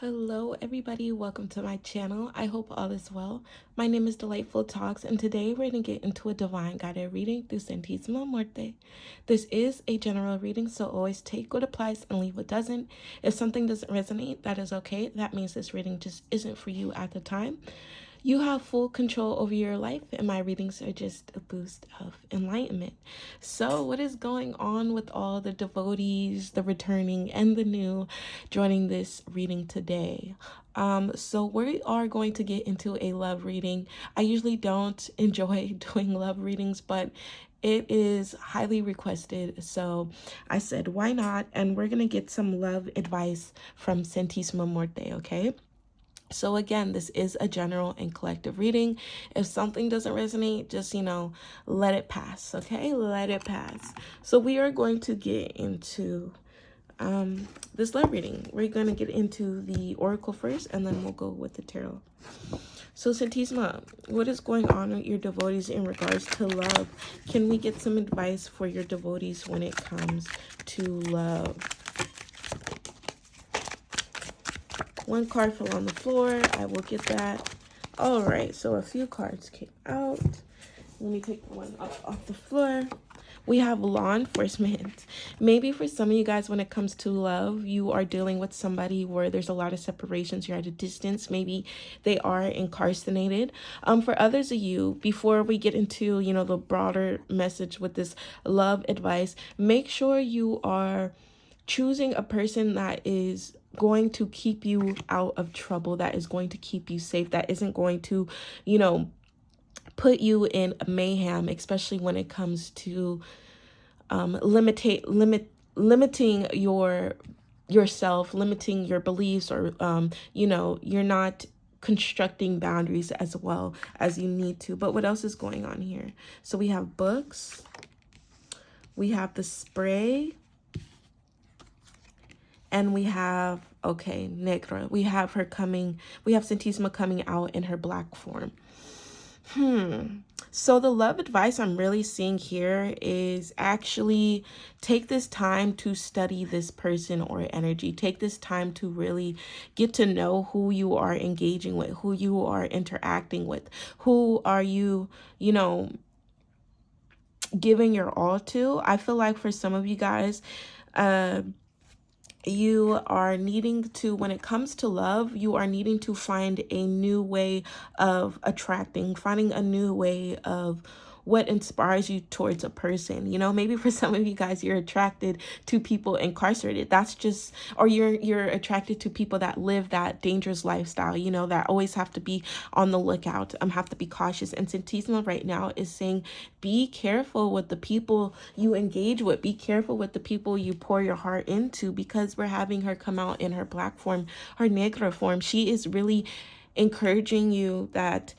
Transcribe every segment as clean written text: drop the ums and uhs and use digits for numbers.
Hello everybody, welcome to my channel. I hope all is well. My name is Delightful Talks, and today we're going to get into a divine guided reading through Santísima Muerte. This is a general reading, so always take what applies and leave what doesn't. If something doesn't resonate, that is okay. That means this reading just isn't for you at the time. You have full control over your life, and my readings are just a boost of enlightenment. So, what is going on with all the devotees, the returning, and the new joining this reading today? So we are going to get into a love reading. I usually don't enjoy doing love readings, but it is highly requested. So I said, why not? And we're going to get some love advice from Santísima Muerte, okay? So again, this is a general and collective reading. If something doesn't resonate, just, let it pass, okay? Let it pass. So we are going to get into this love reading. We're going to get into the oracle first, and then we'll go with the tarot. So Santísima, what is going on with your devotees in regards to love? Can we get some advice for your devotees when it comes to love? One card fell on the floor. I will get that. All right, so a few cards came out. Let me take one off the floor. We have law enforcement. Maybe for some of you guys, when it comes to love, you are dealing with somebody where there's a lot of separations. You're at a distance. Maybe they are incarcerated. For others of you, before we get into, the broader message with this love advice, make sure you are choosing a person that is going to keep you out of trouble, that is going to keep you safe, that isn't going to, put you in mayhem, especially when it comes to limiting yourself, limiting your beliefs, or you're not constructing boundaries as well as you need to. But what else is going on here? So we have books, we have the spray, and we have, Negra. We have Santísima coming out in her black form. So the love advice I'm really seeing here is actually take this time to study this person or energy. Take this time to really get to know who you are engaging with, who you are interacting with, who are you, giving your all to. I feel like for some of you guys, you are needing to, when it comes to love, you are needing to find a new way of attracting, finding a new way of what inspires you towards a person. Maybe for some of you guys, you're attracted to people incarcerated. That's just, or you're attracted to people that live that dangerous lifestyle, that always have to be on the lookout, have to be cautious. And Santísima right now is saying, be careful with the people you engage with. Be careful with the people you pour your heart into, because we're having her come out in her black form, her negra form. She is really encouraging you that,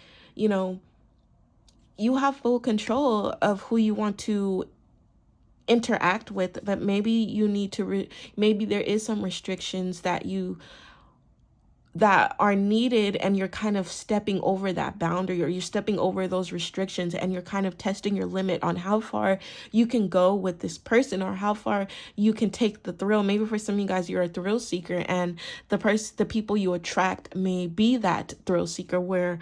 you have full control of who you want to interact with, but maybe you need to maybe there is some restrictions that are needed, and you're kind of stepping over that boundary, or you're stepping over those restrictions, and you're kind of testing your limit on how far you can go with this person, or how far you can take the thrill. Maybe for some of you guys, you're a thrill seeker, and the people you attract may be that thrill seeker, where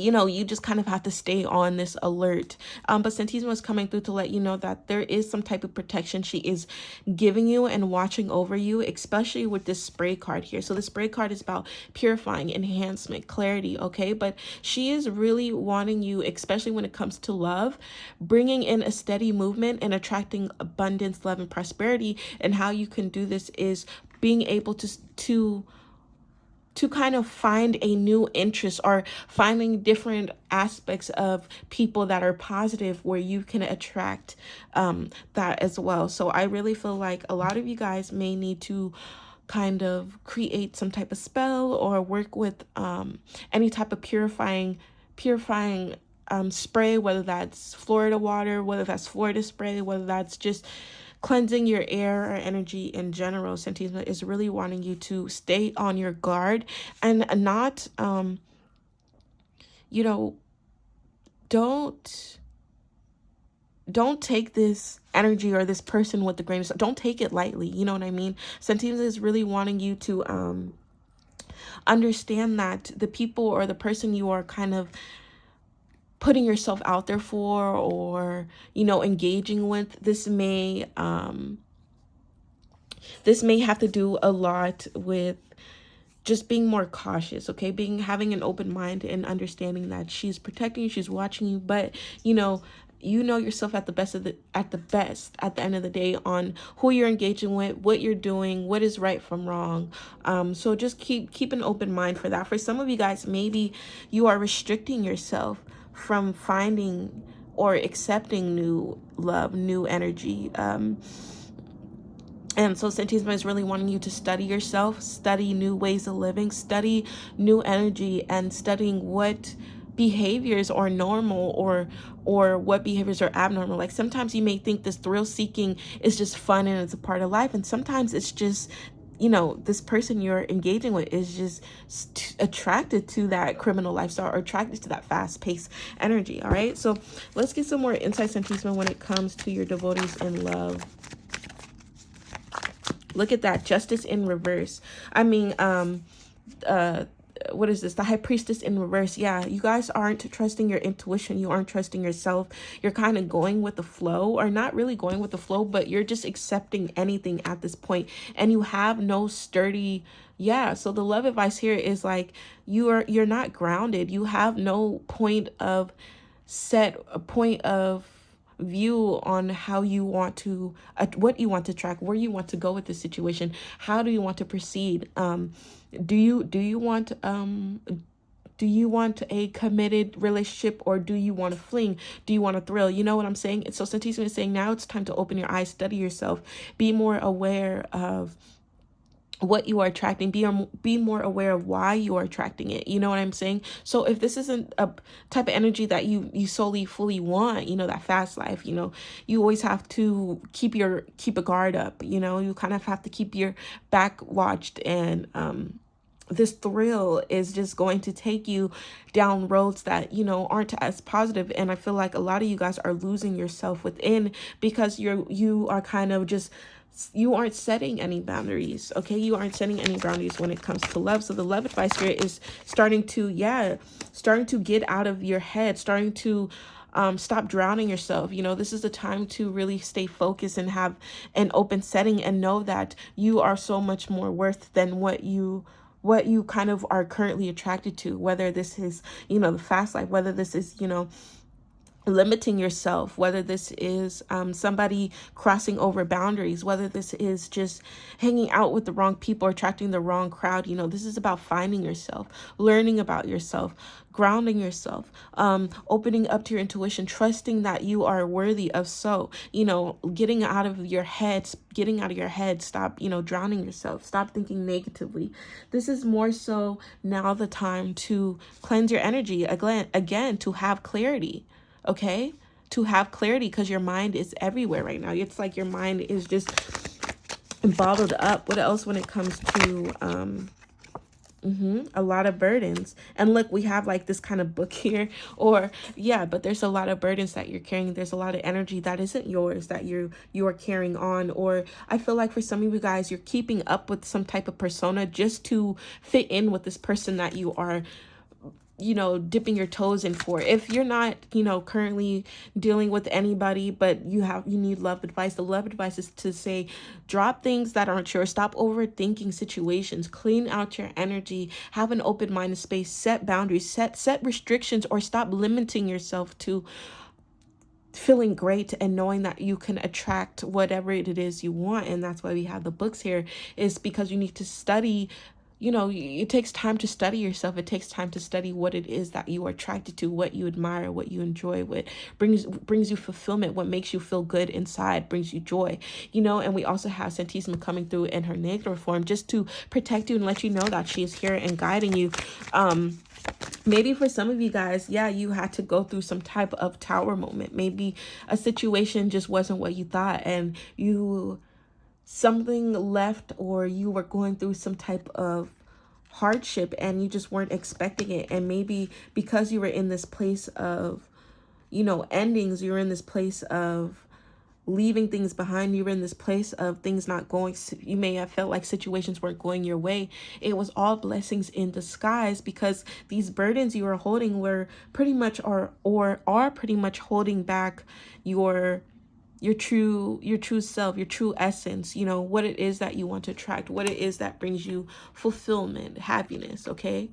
you just kind of have to stay on this alert. But Santísima is coming through to let you know that there is some type of protection she is giving you and watching over you, especially with this spray card here. So the spray card is about purifying, enhancement, clarity, okay? But she is really wanting you, especially when it comes to love, bringing in a steady movement and attracting abundance, love, and prosperity. And how you can do this is being able to kind of find a new interest, or finding different aspects of people that are positive, where you can attract that as well. So I really feel like a lot of you guys may need to kind of create some type of spell, or work with any type of purifying spray, whether that's Florida water, whether that's Florida spray, whether that's just cleansing your air or energy in general. Santísima is really wanting you to stay on your guard, and not, don't don't take this energy or this person with the grain of salt. Don't take it lightly. You know what I mean? Sentimental is really wanting you to understand that the people or the person you are kind of putting yourself out there for, or, you know, engaging with, this may have to do a lot with just being more cautious, okay? Having an open mind and understanding that she's protecting you, she's watching you, but you know yourself at the best at the end of the day on who you're engaging with, what you're doing, what is right from wrong. So just keep an open mind for that. For some of you guys, maybe you are restricting yourself from finding or accepting new love, new energy. And so Santisma is really wanting you to study yourself, study new ways of living, study new energy, and studying what behaviors are normal or what behaviors are abnormal. Like sometimes you may think this thrill seeking is just fun and it's a part of life, and sometimes it's just, you know, this person you're engaging with is just attracted to that criminal lifestyle or attracted to that fast-paced energy. All right, so let's get some more insight, Santisma, when it comes to your devotees in love. Look at that, justice in reverse. I mean, what is this? The high priestess in reverse. Yeah, you guys aren't trusting your intuition. You aren't trusting yourself. You're kind of going with the flow, or not really going with the flow, but you're just accepting anything at this point, and you have no sturdy. Yeah, so the love advice here is like you're not grounded. You have no point of a point of view on how you want to what you want to track, where you want to go with the situation, how do you want to proceed. Do you want a committed relationship, or do you want a fling? Do you want a thrill? You know what I'm saying? So Santisima is saying now it's time to open your eyes, study yourself, be more aware of what you are attracting, be more aware of why you are attracting it. You know what I'm saying? So if this isn't a type of energy that you solely fully want, you know, that fast life, you know, you always have to keep a guard up. You know, you kind of have to keep your back watched, and this thrill is just going to take you down roads that, you know, aren't as positive. And I feel like a lot of you guys are losing yourself within, because you are kind of just, you aren't setting any boundaries. Okay, you aren't setting any boundaries when it comes to love. So the love advice here is starting to get out of your head, starting to stop drowning yourself. You know, this is the time to really stay focused and have an open setting, and know that you are so much more worth than what you kind of are currently attracted to, whether this is, you know, the fast life, whether this is, you know, limiting yourself, whether this is somebody crossing over boundaries, whether this is just hanging out with the wrong people or attracting the wrong crowd. You know, this is about finding yourself, learning about yourself, grounding yourself, opening up to your intuition, trusting that you are worthy of, so, you know, getting out of your head, stop, you know, drowning yourself, stop thinking negatively. This is more so now the time to cleanse your energy again, to have clarity. Okay, to have clarity, because your mind is everywhere right now. It's like your mind is just bottled up. What else when it comes to a lot of burdens? And look, we have like this kind of book here, or yeah, but there's a lot of burdens that you're carrying. There's a lot of energy that isn't yours that you are carrying on. Or I feel like for some of you guys, you're keeping up with some type of persona just to fit in with this person that you are, you know, dipping your toes in for. If you're not, you know, currently dealing with anybody, but you need love advice, the love advice is to say, drop things that aren't yours, stop overthinking situations, clean out your energy, have an open mind and space, set boundaries, set restrictions, or stop limiting yourself to feeling great and knowing that you can attract whatever it is you want. And that's why we have the books here, is because you need to study. You know, it takes time to study yourself. It takes time to study what it is that you are attracted to, what you admire, what you enjoy, what brings you fulfillment, what makes you feel good inside, brings you joy, you know. And we also have Santisima coming through in her negative form, just to protect you and let you know that she is here and guiding you. Maybe for some of you guys, yeah, you had to go through some type of tower moment. Maybe a situation just wasn't what you thought, and something left, or you were going through some type of hardship and you just weren't expecting it. And maybe because you were in this place of you know, endings. You're in this place of leaving things behind. You were in this place of things not going. You may have felt like situations weren't going your way. It was all blessings in disguise, because these burdens you were holding were pretty much or are pretty much holding back your true self, your true essence, you know, what it is that you want to attract, what it is that brings you fulfillment, happiness. Okay,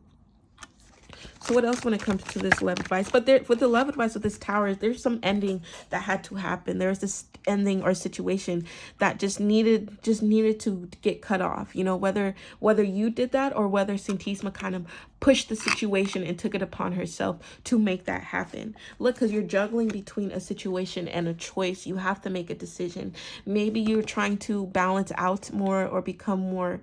so what else when it comes to this love advice? But there, with the love advice with this tower, there's some ending that had to happen. There's this ending or situation that just needed to get cut off. You know, whether you did that or whether Santisma kind of pushed the situation and took it upon herself to make that happen. Look, because you're juggling between a situation and a choice. You have to make a decision. Maybe you're trying to balance out more or become more,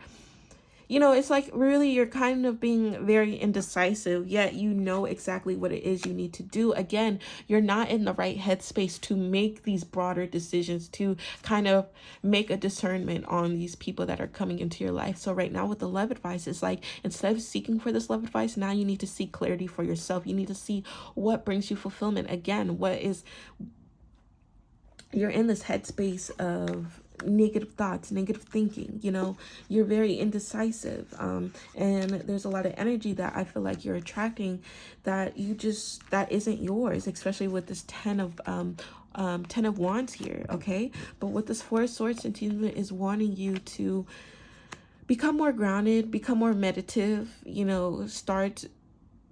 you know, it's like really you're kind of being very indecisive, yet you know exactly what it is you need to do. Again, you're not in the right headspace to make these broader decisions, to kind of make a discernment on these people that are coming into your life. So right now with the love advice, it's like instead of seeking for this love advice, now you need to seek clarity for yourself. You need to see what brings you fulfillment. Again, you're in this headspace of negative thoughts, negative thinking, you know, you're very indecisive, and there's a lot of energy that I feel like you're attracting that that isn't yours, especially with this 10 of wands here. Okay, but with this 4 of swords, Santisma is wanting you to become more grounded, become more meditative, you know, start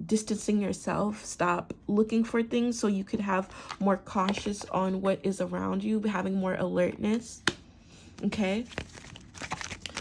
distancing yourself, stop looking for things so you could have more cautious on what is around you, having more alertness. Okay,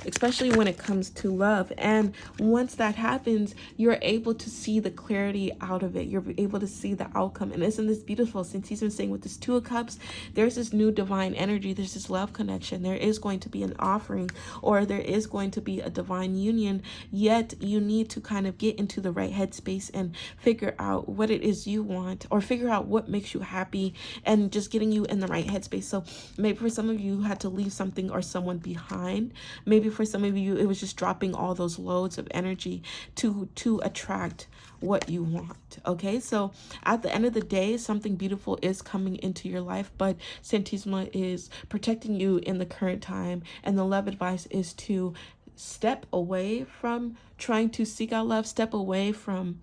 especially when it comes to love. And once that happens, you're able to see the clarity out of it. You're able to see the outcome. And isn't this beautiful? Since he's been saying with this 2 of Cups, there's this new divine energy. There's this love connection. There is going to be an offering, or there is going to be a divine union. Yet you need to kind of get into the right headspace and figure out what it is you want, or figure out what makes you happy, and just getting you in the right headspace. So maybe for some of you, you had to leave something or someone behind. Maybe for some of you, it was just dropping all those loads of energy to attract what you want. Okay, so at the end of the day, something beautiful is coming into your life, but Santisma is protecting you in the current time, and the love advice is to step away from trying to seek out love, step away from,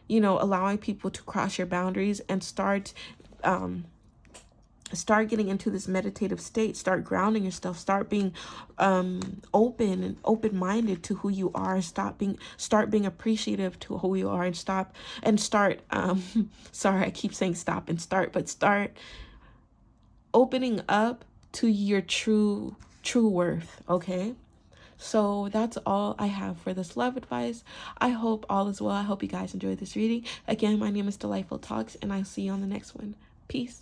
you know, allowing people to cross your boundaries, and start getting into this meditative state. Start grounding yourself. Start being open and open-minded to who you are. Start being appreciative to who you are, and start sorry, I keep saying stop and start, but start opening up to your true worth. Okay, so that's all I have for this love advice. I hope all is well. I hope you guys enjoyed this reading. Again, my name is Delightful Talks, and I'll see you on the next one. Peace.